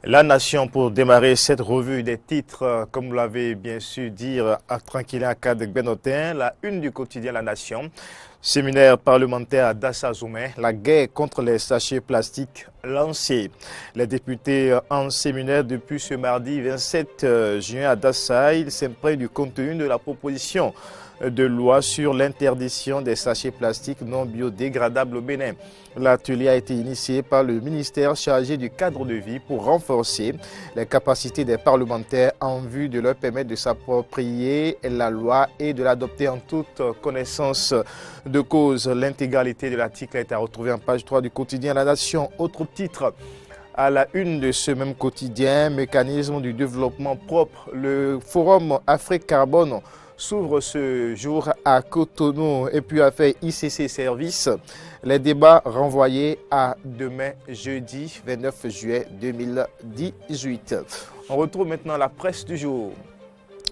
La Nation, pour démarrer cette revue des titres, comme vous l'avez bien su dire, à Tranquillin Kadek Benotin, la une du quotidien La Nation. Séminaire parlementaire à Dassa-Zoumé, la guerre contre les sachets plastiques lancée. Les députés en séminaire depuis ce mardi 27 juin à Dassa, ils s'imprègnent du contenu de la proposition de loi sur l'interdiction des sachets plastiques non biodégradables au Bénin. L'atelier a été initié par le ministère chargé du cadre de vie pour renforcer les capacités des parlementaires en vue de leur permettre de s'approprier la loi et de l'adopter en toute connaissance de cause. L'intégralité de l'article a été retrouvée en page 3 du quotidien La Nation. Autre titre. À la une de ce même quotidien, mécanisme du développement propre, le forum Afrique Carbone s'ouvre ce jour à Cotonou et puis a fait ICC Service. Les débats renvoyés à demain, jeudi 29 juillet 2018. On retrouve maintenant la presse du jour.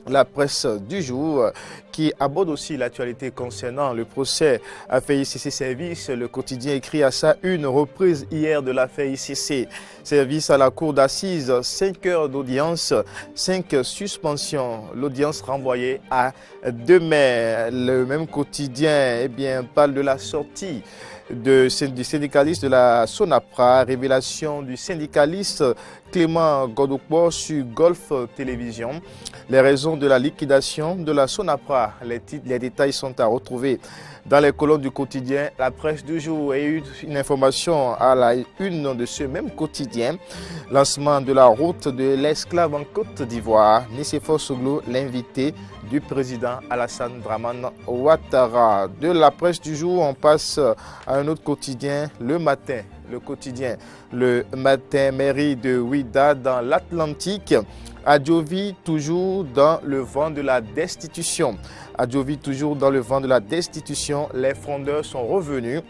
La presse du jour qui aborde aussi l'actualité concernant le procès affaire ICC Service. Le quotidien écrit à ça une reprise hier de l'affaire ICC Service à la cour d'assises. 5 heures d'audience, 5 suspensions. L'audience renvoyée à demain. Le même quotidien parle de la sortie du syndicaliste de la Sonapra, révélation du syndicaliste Clément Godokpo sur Golf Télévision. Les raisons de la liquidation de la Sonapra, les détails sont à retrouver dans les colonnes du quotidien La Presse du jour. Et une information à la une de ce même quotidien, lancement de la route de l'esclave en Côte d'Ivoire. Nicéphore Soglo, l'invité du président Alassane Dramane Ouattara. De La Presse du jour, on passe à un autre quotidien, Le Matin. Le quotidien Le Matin, mairie de Ouida dans l'Atlantique. Adjovi toujours dans le vent de la destitution. Adjovi toujours dans le vent de la destitution. Les frondeurs sont revenus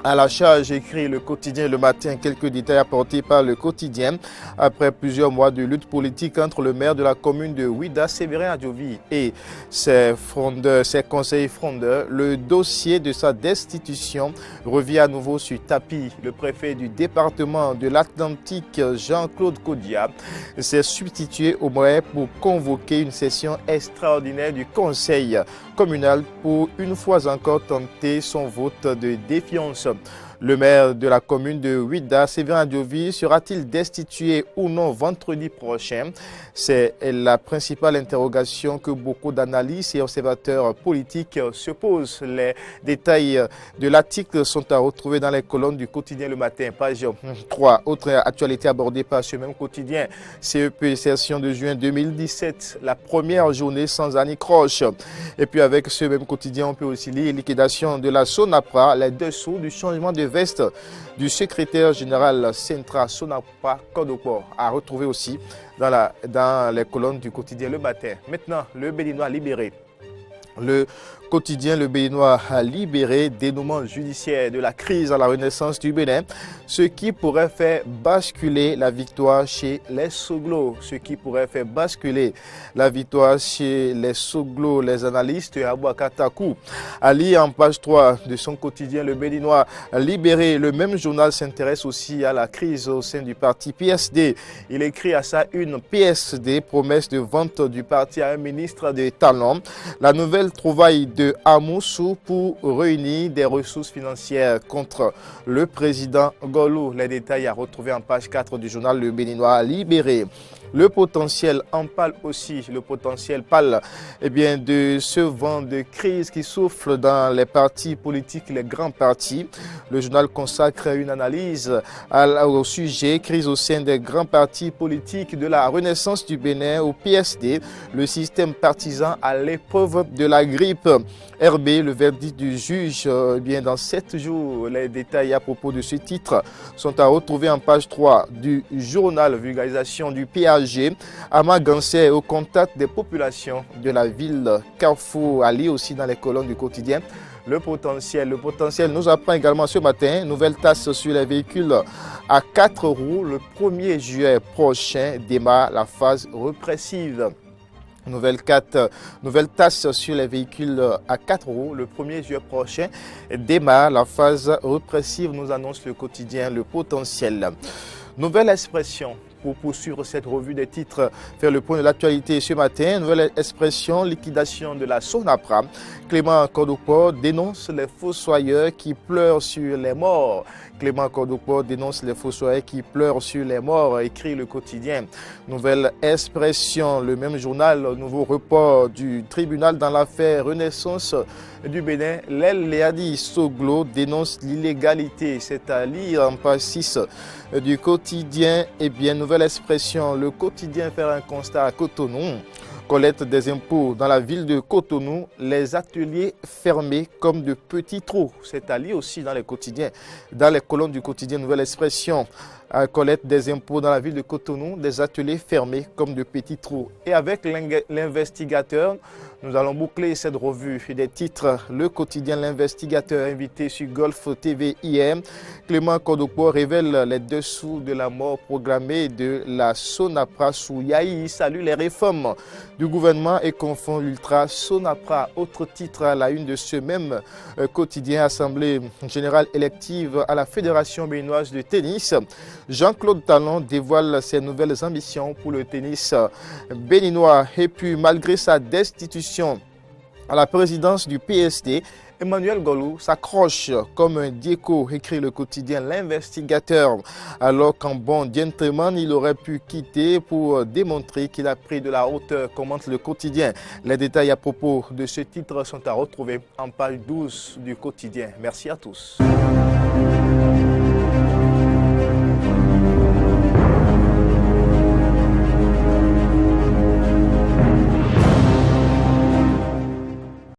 à la charge, écrit le quotidien Le Matin. Quelques détails apportés par le quotidien. Après plusieurs mois de lutte politique entre le maire de la commune de Ouida, Séverin Adjovi, et ses conseillers frondeurs, le dossier de sa destitution revient à nouveau sur tapis. Le préfet du département de l'Atlantique, Jean-Claude Kodia, s'est substitué au maire pour convoquer une session extraordinaire du conseil communal pour une fois encore tenter son vote de défiance. Le maire de la commune de Ouida, Séverin Adjovi, sera-t-il destitué ou non vendredi prochain? C'est la principale interrogation que beaucoup d'analystes et observateurs politiques se posent. Les détails de l'article sont à retrouver dans les colonnes du quotidien Le Matin, page 3. Autre actualité abordée par ce même quotidien, CEP session de juin 2017, la première journée sans anicroche. Et puis avec ce même quotidien, on peut aussi lire liquidation de la Sonapra, les dessous du changement de veste du secrétaire général Centra Sonapra Kodoko, à retrouver aussi dans les colonnes du quotidien Le Matin. Maintenant, le Béninois libéré. Le quotidien Le Béninois a libéré, dénouement judiciaire de la crise à la renaissance du Bénin, ce qui pourrait faire basculer la victoire chez les Soglo. Ce qui pourrait faire basculer la victoire chez les Soglo. Les analystes Abouakatakou, Ali en page 3 de son quotidien Le Béninois libéré. Le même journal s'intéresse aussi à la crise au sein du parti PSD. Il écrit à ça une PSD, promesse de vente du parti à un ministre de talent. La nouvelle trouvaille de Amoussou pour réunir des ressources financières contre le président Golou. Les détails à retrouver en page 4 du journal Le Béninois libéré. Le potentiel en parle aussi. Le potentiel parle de ce vent de crise qui souffle dans les partis politiques, les grands partis. Le journal consacre une analyse au sujet crise au sein des grands partis politiques de la renaissance du Bénin au PSD. Le système partisan à l'épreuve de la grippe. RB, le verdict du juge, dans 7 jours. Les détails à propos de ce titre sont à retrouver en page 3 du journal vulgarisation du PAG. Ama Gansé au contact des populations de la ville Carrefour, Ali aussi dans les colonnes du quotidien. Le potentiel nous apprend également ce matin, nouvelle taxe sur les véhicules à 4 roues. Le 1er juillet prochain démarre la phase répressive. Nouvelle taxe sur les véhicules à 4 roues. Le 1er juillet prochain démarre la phase répressive, nous annonce le quotidien Le Potentiel. Nouvelle expression, pour poursuivre cette revue des titres, faire le point de l'actualité ce matin. Nouvelle expression, liquidation de la Sonapra. Clément Cordopo dénonce les fossoyeurs qui pleurent sur les morts. Clément Cordopo dénonce les fossoyeurs qui pleurent sur les morts, écrit le quotidien. Nouvelle expression, le même journal, nouveau report du tribunal dans l'affaire Renaissance du Bénin. L'aile Léadi Soglo dénonce l'illégalité. C'est à lire en page 6 du quotidien. Eh bien, nouvelle expression, le quotidien fait un constat à Cotonou. Collecte des impôts dans la ville de Cotonou, les ateliers fermés comme de petits trous. C'est à lire aussi dans les quotidiens, dans les colonnes du quotidien. Nouvelle expression, collecte des impôts dans la ville de Cotonou, des ateliers fermés comme de petits trous. Et avec l'investigateur, nous allons boucler cette revue des titres. Le quotidien L'Investigateur, invité sur Golf TV hier. Clément Cordopo révèle les dessous de la mort programmée de la Sonapra sous Yahi. Il salue les réformes du gouvernement et confond l'Ultra Sonapra. Autre titre à la une de ce même quotidien, Assemblée générale élective à la Fédération béninoise de tennis. Jean-Claude Talon dévoile ses nouvelles ambitions pour le tennis béninois. Et puis, malgré sa destitution à la présidence du PST, Emmanuel Golou s'accroche comme un diéco, écrit le quotidien L'Investigateur. Alors qu'en bon gentleman, il aurait pu quitter pour démontrer qu'il a pris de la hauteur, commente le quotidien. Les détails à propos de ce titre sont à retrouver en page 12 du quotidien. Merci à tous.